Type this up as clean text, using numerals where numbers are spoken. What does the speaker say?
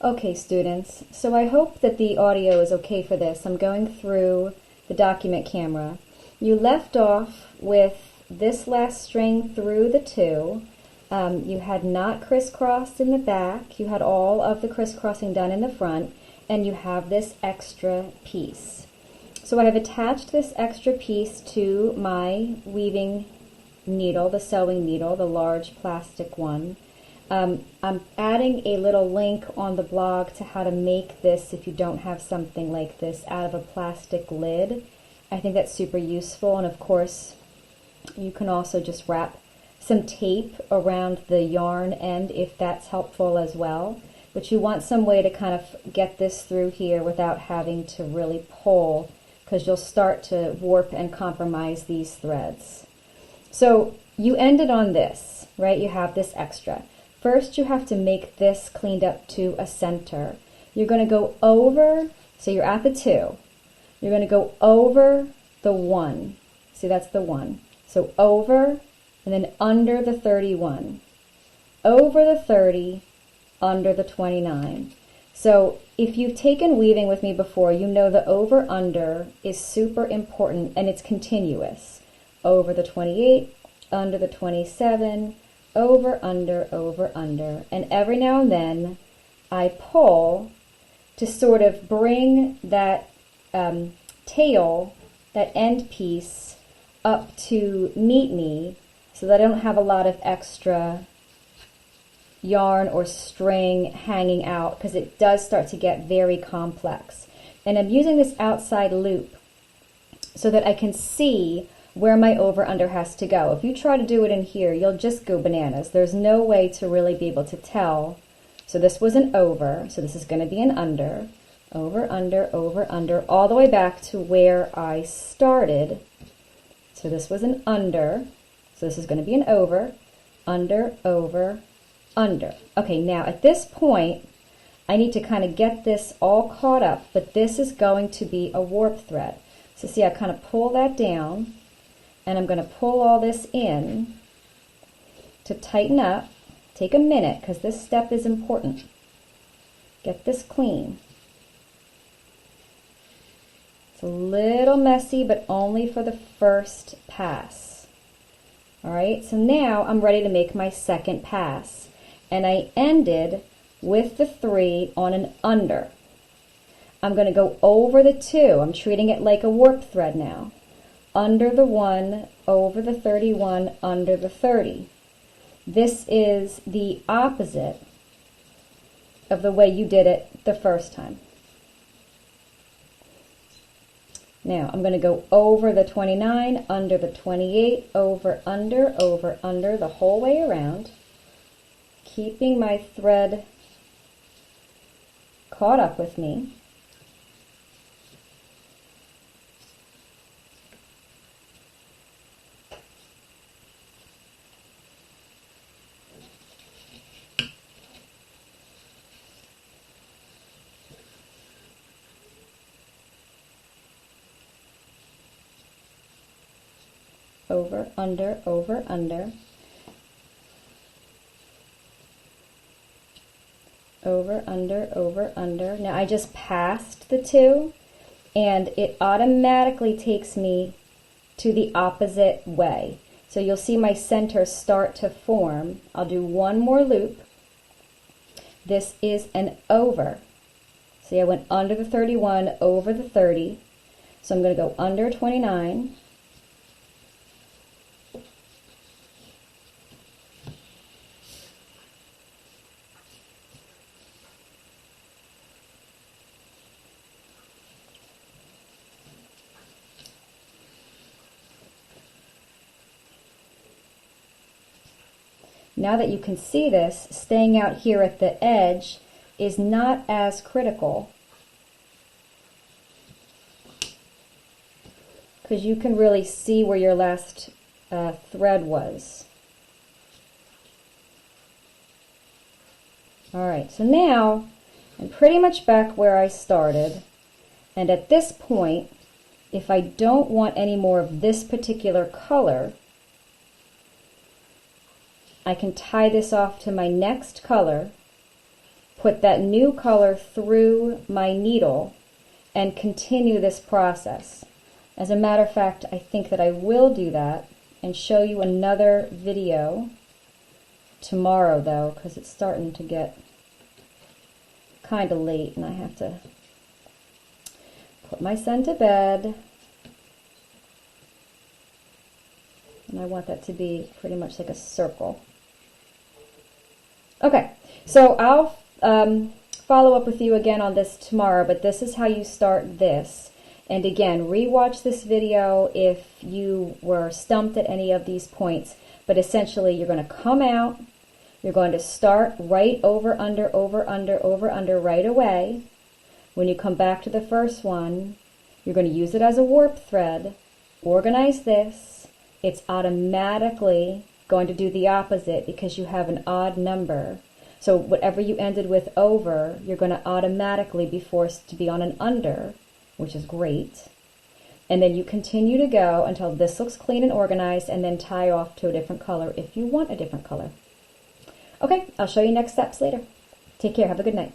Okay, students, so I hope that the audio is okay for this. I'm going through the document camera. You left off with this last string through the two. You had not crisscrossed in the back. You had all of the crisscrossing done in the front, and you have this extra piece. So I have attached this extra piece to my weaving needle, the sewing needle, the large plastic one. I'm adding a little link on the blog to how to make this if you don't have something like this out of a plastic lid. I think that's super useful, and of course you can also just wrap some tape around the yarn end if that's helpful as well. But you want some way to kind of get this through here without having to really pull, because you'll start to warp and compromise these threads. So you ended on this, right? You have this extra. First, you have to make this cleaned up to a center. You're going to go over, so you're at the 2. You're going to go over the 1. See, that's the 1. So over, and then under the 31. Over the 30, under the 29. So if you've taken weaving with me before, you know the over-under is super important, and it's continuous. Over the 28, under the 27, over, under, and every now and then I pull to sort of bring that tail, that end piece, up to meet me so that I don't have a lot of extra yarn or string hanging out, because it does start to get very complex. And I'm using this outside loop so that I can see where my over-under has to go. If you try to do it in here, you'll just go bananas. There's no way to really be able to tell. So this was an over, so this is going to be an under, over, under, all the way back to where I started. So this was an under, so this is going to be an over, under, over, under. Okay, now at this point, I need to kind of get this all caught up, but this is going to be a warp thread. So see, I kind of pull that down, and I'm going to pull all this in to tighten up. Take a minute, because this step is important. Get this clean. It's a little messy, but only for the first pass. All right, so now I'm ready to make my second pass. And I ended with the 3 on an under. I'm going to go over the 2. I'm treating it like a warp thread now. Under the 1, over the 31, under the 30. This is the opposite of the way you did it the first time. Now I'm going to go over the 29, under the 28, over, under, the whole way around, keeping my thread caught up with me. Over, under, over, under. Over, under. Now I just passed the 2, and it automatically takes me to the opposite way. So you'll see my center start to form. I'll do one more loop. This is an over. See, I went under the 31, over the 30. So I'm going to go under 29. Now that you can see this, staying out here at the edge is not as critical, because you can really see where your last thread was. Alright, so now I'm pretty much back where I started, and at this point, if I don't want any more of this particular color, I can tie this off to my next color, put that new color through my needle and continue this process. As a matter of fact, I think that I will do that and show you another video tomorrow though, because it's starting to get kind of late and I have to put my son to bed. And I want that to be pretty much like a circle. Okay, so I'll follow up with you again on this tomorrow, but this is how you start this. And again, rewatch this video if you were stumped at any of these points. But essentially, you're going to come out, you're going to start right over, under, right away. When you come back to the first one, you're going to use it as a warp thread, organize this. It's automatically going to do the opposite because you have an odd number. So whatever you ended with over, you're going to automatically be forced to be on an under, which is great. And then you continue to go until this looks clean and organized, and then tie off to a different color if you want a different color. Okay, I'll show you next steps later. Take care. Have a good night.